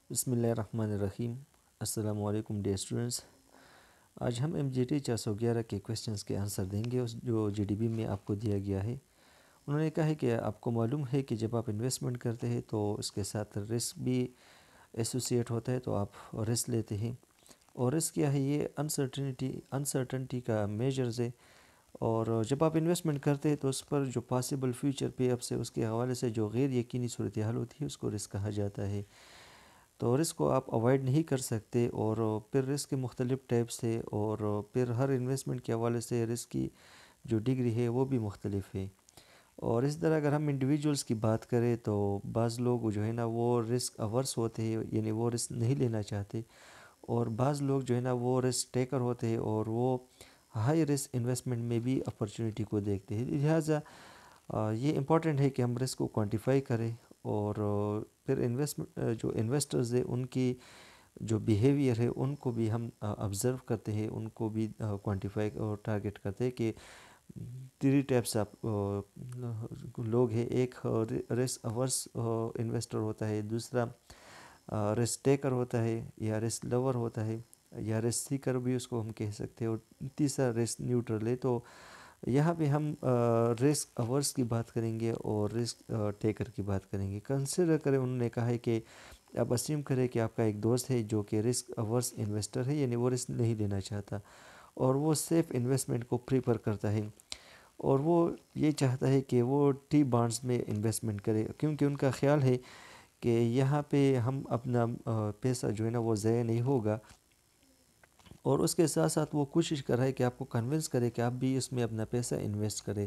بسم اللہ الرحمن الرحیم۔ السلام علیکم ڈیئر اسٹوڈنٹس۔ آج ہم MGT 411 کے کویسچنز کے آنسر دیں گے جو GDB میں آپ کو دیا گیا ہے۔ انہوں نے کہا ہے کہ آپ کو معلوم ہے کہ جب آپ انویسٹمنٹ کرتے ہیں تو اس کے ساتھ رسک بھی ایسوسیٹ ہوتا ہے، تو آپ رسک لیتے ہیں۔ اور رسک کیا ہے؟ یہ انسرٹنٹی کا میجرز ہے۔ اور جب آپ انویسٹمنٹ کرتے ہیں تو اس پر جو پاسبل فیوچر پے اپس ہے، اس کے حوالے سے جو غیر یقینی صورتحال ہوتی ہے اس کو رسک کہا جاتا ہے۔ تو رسک کو آپ اوائڈ نہیں کر سکتے، اور پھر رسک کے مختلف ٹائپس ہے، اور پھر ہر انویسٹمنٹ کے حوالے سے رسک کی جو ڈگری ہے وہ بھی مختلف ہے۔ اور اس طرح اگر ہم انڈیویجولز کی بات کریں تو بعض لوگ جو ہے نا وہ رسک اورس ہوتے ہیں، یعنی وہ رسک نہیں لینا چاہتے، اور بعض لوگ جو ہے نا وہ رسک ٹیکر ہوتے ہیں اور وہ ہائی رسک انویسٹمنٹ میں بھی اپرچونٹی کو دیکھتے ہیں۔ لہٰذا یہ امپورٹنٹ ہے کہ ہم رسک کو کوانٹیفائی کریں، اور پھر جو انویسٹرز ہیں ان کی جو بیہیویئر ہے ان کو بھی ہم آبزرو کرتے ہیں، ان کو بھی کوانٹیفائی اور ٹارگٹ کرتے ہیں کہ 3 ٹائپس آف لوگ ہیں۔ ایک رسک اورس انویسٹر ہوتا ہے، دوسرا رسک ٹیکر ہوتا ہے یا رسک لور ہوتا ہے، یا رسک سیکر بھی اس کو ہم کہہ سکتے ہیں، اور تیسرا رسک نیوٹرل ہے۔ تو یہاں پہ ہم رسک اورس کی بات کریں گے اور رسک ٹیکر کی بات کریں گے۔ کنسیڈر کریں، انہوں نے کہا ہے کہ آپ اسیوم کریں کہ آپ کا ایک دوست ہے جو کہ رسک اورس انویسٹر ہے، یعنی وہ رسک نہیں لینا چاہتا، اور وہ سیف انویسٹمنٹ کو پریفر کرتا ہے، اور وہ یہ چاہتا ہے کہ وہ ٹی بانڈز میں انویسٹمنٹ کرے، کیونکہ ان کا خیال ہے کہ یہاں پہ ہم اپنا پیسہ جو ہے نا وہ ضائع نہیں ہوگا۔ اور اس کے ساتھ ساتھ وہ کوشش کر رہا ہے کہ آپ کو کنونس کرے کہ آپ بھی اس میں اپنا پیسہ انویسٹ کرے،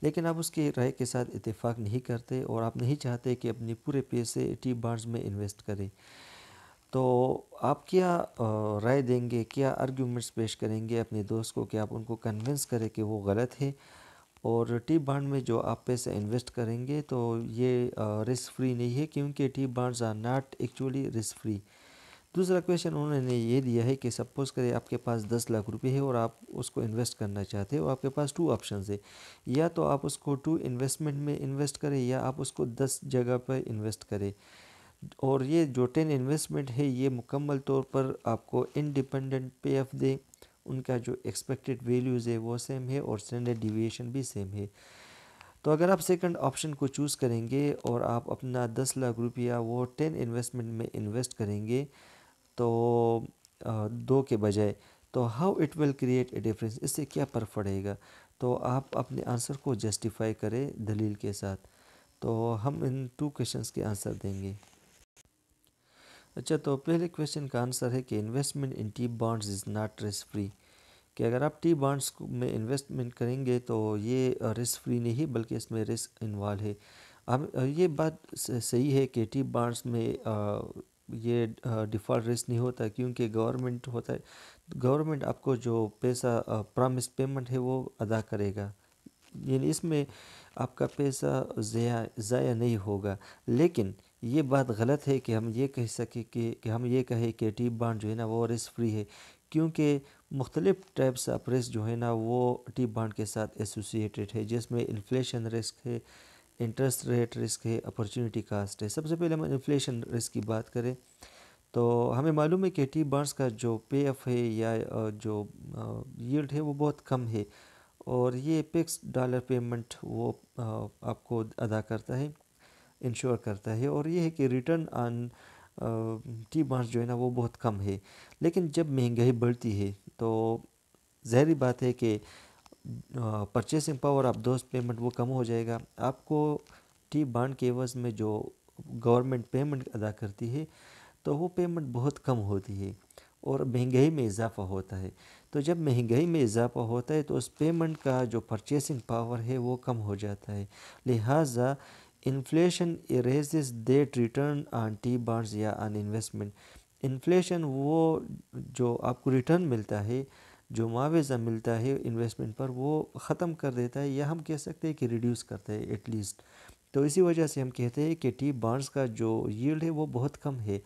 لیکن آپ اس کی رائے کے ساتھ اتفاق نہیں کرتے، اور آپ نہیں چاہتے کہ اپنے پورے پیسے ٹی بانڈز میں انویسٹ کرے۔ تو آپ کیا رائے دیں گے، کیا آرگیومنٹس پیش کریں گے اپنے دوست کو کہ آپ ان کو کنونس کریں کہ وہ غلط ہے، اور ٹی بانڈ میں جو آپ پیسے انویسٹ کریں گے تو یہ رسک فری نہیں ہے، کیونکہ T bonds are not actually risk free. دوسرا کویشچن انہوں نے یہ دیا ہے کہ سپوز کرے آپ کے پاس 10 لاکھ روپے ہے اور آپ اس کو انویسٹ کرنا چاہتے ہیں، اور آپ کے پاس 2 آپشنز ہے، یا تو آپ اس کو 2 انویسٹمنٹ میں انویسٹ کریں، یا آپ اس کو 10 جگہ پہ انویسٹ کریں، اور یہ جو 10 انویسٹمنٹ ہے یہ مکمل طور پر آپ کو انڈیپینڈنٹ پے آف دے، ان کا جو ایکسپیکٹڈ ویلیوز ہے وہ سیم ہے، اور اسٹینڈرڈ ڈیویشن بھی سیم ہے۔ تو اگر آپ سیکنڈ آپشن کو چوز کریں گے اور آپ اپنا 10 لاکھ روپیہ وہ 10 انویسٹمنٹ میں انویسٹ کریں گے، تو 2 کے بجائے، تو how it will create a difference, اس سے کیا فرق پڑے گا؟ تو آپ اپنے آنسر کو جسٹیفائی کریں دلیل کے ساتھ۔ تو ہم ان 2 کویشچنز کے آنسر دیں گے۔ اچھا، تو پہلے کویشچن کا آنسر ہے کہ investment in T bonds is not risk free, کہ اگر آپ ٹی بانڈز میں انویسٹمنٹ کریں گے تو یہ رسک فری نہیں، بلکہ اس میں رسک انوالو ہے۔ اب یہ بات صحیح ہے کہ ٹی بانڈز میں یہ ڈیفالٹ رسک نہیں ہوتا، کیونکہ گورنمنٹ ہوتا ہے، گورنمنٹ آپ کو جو پیسہ پرامس پیمنٹ ہے وہ ادا کرے گا، یعنی اس میں آپ کا پیسہ ضائع نہیں ہوگا۔ لیکن یہ بات غلط ہے کہ ہم یہ کہہ سکیں کہ ہم یہ کہیں کہ ٹی بانڈ جو ہے نا وہ رسک فری ہے، کیونکہ مختلف ٹائپس آف رسک جو ہے نا وہ ٹی بانڈ کے ساتھ ایسوسیٹڈ ہے، جس میں انفلیشن رسک ہے، انٹرسٹ ریٹ رسک ہے، اپرچونٹی کاسٹ ہے۔ سب سے پہلے ہم انفلیشن رسک کی بات کریں تو ہمیں معلوم ہے کہ ٹی بانڈز کا جو پے اف ہے یا جو ییلڈ ہے وہ بہت کم ہے، اور یہ فکس ڈالر پیمنٹ وہ آپ کو ادا کرتا ہے، انشور کرتا ہے، اور یہ ہے کہ ریٹرن آن ٹی بانڈز جو ہے نا وہ بہت کم ہے۔ لیکن جب مہنگائی بڑھتی ہے تو ظاہری بات ہے کہ purchasing power of those payment وہ کم ہو جائے گا، آپ کو ٹی بانڈ کے عوض میں جو گورنمنٹ پیمنٹ ادا کرتی ہے تو وہ پیمنٹ بہت کم ہوتی ہے، اور مہنگائی میں اضافہ ہوتا ہے۔ تو جب مہنگائی میں اضافہ ہوتا ہے تو اس پیمنٹ کا جو پرچیسنگ پاور ہے وہ کم ہو جاتا ہے، لہٰذا inflation arises that return on T bonds یا آن انویسٹمنٹ۔ انفلیشن وہ جو آپ کو ریٹرن ملتا ہے، جو معاوضہ ملتا ہے انویسٹمنٹ پر، وہ ختم کر دیتا ہے، یا ہم کہہ سکتے ہیں کہ ریڈیوس کرتا ہے ایٹ لیسٹ۔ تو اسی وجہ سے ہم کہتے ہیں کہ ٹی بانڈز کا جو ییلڈ ہے وہ بہت کم ہے،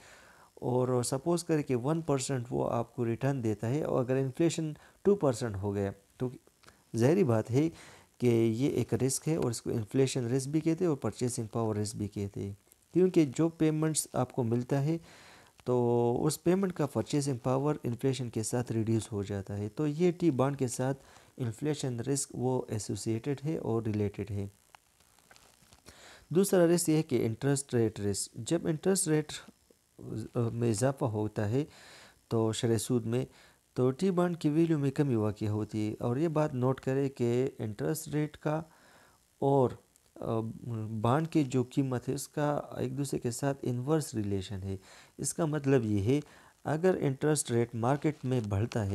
اور سپوز کریں کہ 1% وہ آپ کو ریٹرن دیتا ہے، اور اگر انفلیشن 2% ہو گیا تو ظاہری بات ہے کہ یہ ایک رسک ہے، اور اس کو انفلیشن رسک بھی کہتے ہیں اور پرچیسنگ پاور رسک بھی کہتے ہیں، کیونکہ جو پیمنٹس آپ کو ملتا ہے تو اس پیمنٹ کا پرچیزنگ پاور انفلیشن کے ساتھ ریڈیوس ہو جاتا ہے. تو یہ ٹی بانڈ کے ساتھ انفلیشن رسک وہ ایسوسیٹڈ ہے اور ریلیٹڈ ہے. دوسرا رسک یہ ہے کہ انٹرسٹ ریٹ رسک. جب انٹرسٹ ریٹ میں اضافہ ہوتا ہے تو شرح سود میں، تو ٹی بانڈ کی ویلیو میں کمی واقع ہوتی ہے. اور یہ بات نوٹ کرے کہ انٹرسٹ ریٹ کا اور بانڈ کی جو قیمت ہے اس کا ایک دوسرے کے ساتھ انورس ریلیشن ہے. اس کا مطلب یہ ہے اگر انٹرسٹ ریٹ مارکیٹ میں بڑھتا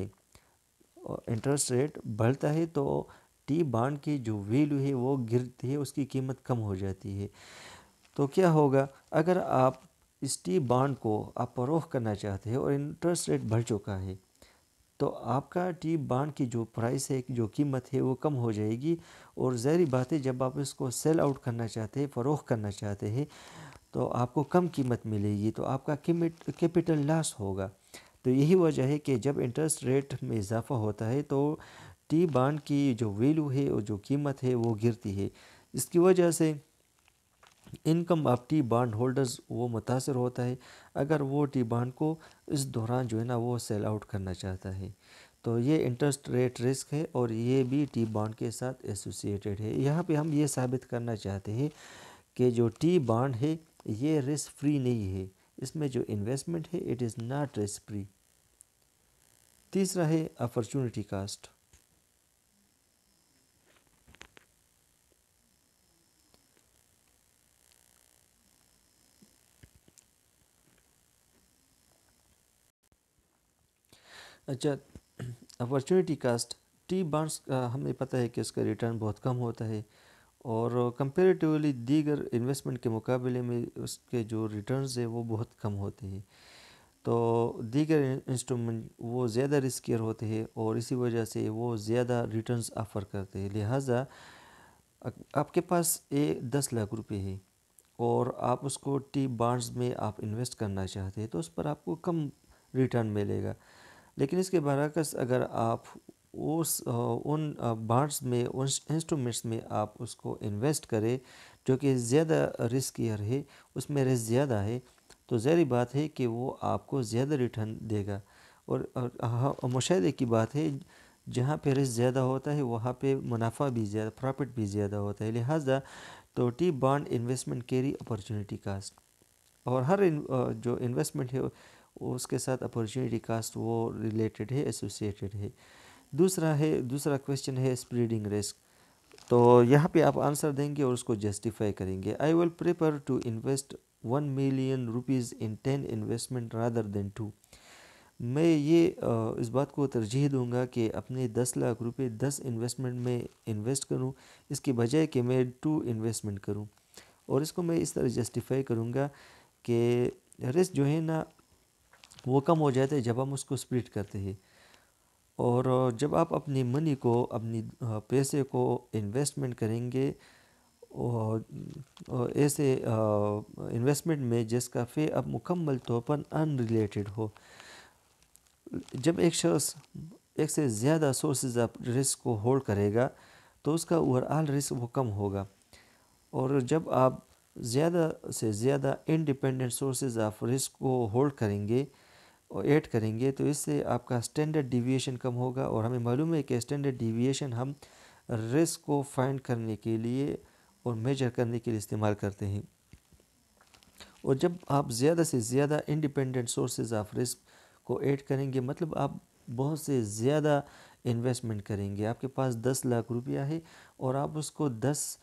ہے تو ٹی بانڈ کی جو ویلیو ہے وہ گرتی ہے، اس کی قیمت کم ہو جاتی ہے. تو کیا ہوگا اگر آپ اس ٹی بانڈ کو آپ فروخت کرنا چاہتے ہیں اور انٹرسٹ ریٹ بڑھ چکا ہے تو آپ کا ٹی بانڈ کی جو پرائس ہے، جو قیمت ہے وہ کم ہو جائے گی. اور ظاہری بات ہے جب آپ اس کو سیل آؤٹ کرنا چاہتے ہیں، فروخت کرنا چاہتے ہیں، تو آپ کو کم قیمت ملے گی، تو آپ کا کیپٹل لاس ہوگا. تو یہی وجہ ہے کہ جب انٹرسٹ ریٹ میں اضافہ ہوتا ہے تو ٹی بانڈ کی جو ویلیو ہے اور جو قیمت ہے وہ گرتی ہے. اس کی وجہ سے income of T bond holders وہ متاثر ہوتا ہے اگر وہ ٹی بانڈ کو اس دوران جو ہے نا وہ سیل آؤٹ کرنا چاہتا ہے. تو یہ انٹرسٹ ریٹ رسک ہے اور یہ بھی ٹی بانڈ کے ساتھ ایسوسیٹڈ ہے. یہاں پہ ہم یہ ثابت کرنا چاہتے ہیں کہ جو ٹی بانڈ ہے یہ رسک فری نہیں ہے. اس میں جو انویسٹمنٹ ہے it is not risk free. تیسرا ہے اپرچونٹی کاسٹ. اچھا، اپرچونٹی کاسٹ ٹی بانڈس کا ہمیں پتہ ہے کہ اس کا ریٹرن بہت کم ہوتا ہے اور کمپیریٹیولی دیگر انویسٹمنٹ کے مقابلے میں اس کے جو ریٹرنز ہیں وہ بہت کم ہوتے ہیں. تو دیگر انسٹرومنٹ وہ زیادہ رسکیئر ہوتے ہیں اور اسی وجہ سے وہ زیادہ ریٹرنز آفر کرتے ہیں. لہٰذا آپ کے پاس 10 لاکھ روپے ہے اور آپ اس کو ٹی بانڈز میں آپ انویسٹ کرنا چاہتے ہیں تو اس پر آپ کو کم ریٹرن ملے گا. لیکن اس کے برعکس اگر آپ ان بانڈز میں، ان انسٹرومنٹس میں آپ اس کو انویسٹ کریں جو کہ زیادہ رسکیئر ہے، اس میں رسک زیادہ ہے، تو ظاہری بات ہے کہ وہ آپ کو زیادہ ریٹرن دے گا. اور مشاہدے کی بات ہے جہاں پہ رسک زیادہ ہوتا ہے وہاں پہ منافع بھی زیادہ، پروفٹ بھی زیادہ ہوتا ہے. لہٰذا تو T bond investment carry opportunity cost, اور ہر جو انویسٹمنٹ ہے اس کے ساتھ اپرچونٹی کاسٹ وہ ریلیٹڈ ہے، ایسوسیٹڈ ہے. دوسرا کویسچن ہے اسپریڈنگ رسک. تو یہاں پہ آپ آنسر دیں گے اور اس کو جسٹیفائی کریں گے. I will prefer to invest 1 million rupees in 10 investment rather than 2. میں یہ اس بات کو ترجیح دوں گا کہ اپنے 10 لاکھ روپے 10 انویسٹمنٹ میں انویسٹ کروں اس کی بجائے کہ میں 2 انویسٹمنٹ کروں. اور اس کو میں اس طرح جسٹیفائی کروں گا کہ رسک جو ہے نا وہ کم ہو جاتا ہے جب ہم اس کو سپلٹ کرتے ہیں. اور جب آپ اپنی منی کو، اپنی پیسے کو انویسٹمنٹ کریں گے اور ایسے انویسٹمنٹ میں جس کا فے اب مکمل طور پر ان ریلیٹڈ ہو، جب ایک شخص ایک سے زیادہ سورسز آف رسک کو ہولڈ کرے گا تو اس کا اوور آل رسک وہ کم ہوگا. اور جب آپ زیادہ سے زیادہ انڈیپینڈنٹ سورسز آف رسک کو ہولڈ کریں گے اور ایڈ کریں گے تو اس سے آپ کا اسٹینڈرڈ ڈیویشن کم ہوگا. اور ہمیں معلوم ہے کہ اسٹینڈرڈ ڈیویشن ہم رسک کو فائنڈ کرنے کے لیے اور میجر کرنے کے لیے استعمال کرتے ہیں. اور جب آپ زیادہ سے زیادہ انڈیپینڈنٹ سورسز آف رسک کو ایڈ کریں گے مطلب آپ بہت سے زیادہ انویسٹمنٹ کریں گے. آپ کے پاس 10 لاکھ روپیہ ہے اور آپ اس کو 10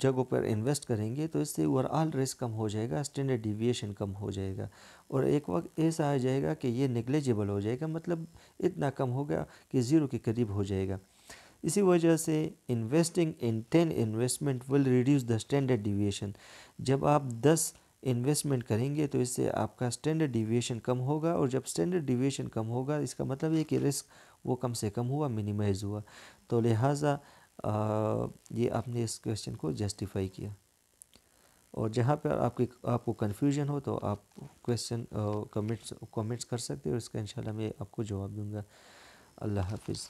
جگہوں پر انویسٹ کریں گے تو اس سے اوور آل رسک کم ہو جائے گا، اسٹینڈرڈ ڈیویشن کم ہو جائے گا. اور ایک وقت ایسا آ جائے گا کہ یہ نیگلیجبل ہو جائے گا، مطلب اتنا کم ہوگا کہ زیرو کے قریب ہو جائے گا. اسی وجہ سے investing in 10 investment will reduce the standard deviation. جب آپ 10 انویسٹمنٹ کریں گے تو اس سے آپ کا اسٹینڈرڈ ڈیویشن کم ہوگا، اور جب اسٹینڈرڈ ڈیویشن کم ہوگا اس کا مطلب یہ کہ رسک وہ کم سے کم ہوا، منیمائز ہوا. تو لہٰذا یہ آپ نے اس کویسچن کو جسٹیفائی کیا. اور جہاں پر آپ کو کنفیوژن ہو تو آپ کویسچن کمنٹس کر سکتے ہو، اس کا انشاءاللہ میں آپ کو جواب دوں گا. اللہ حافظ.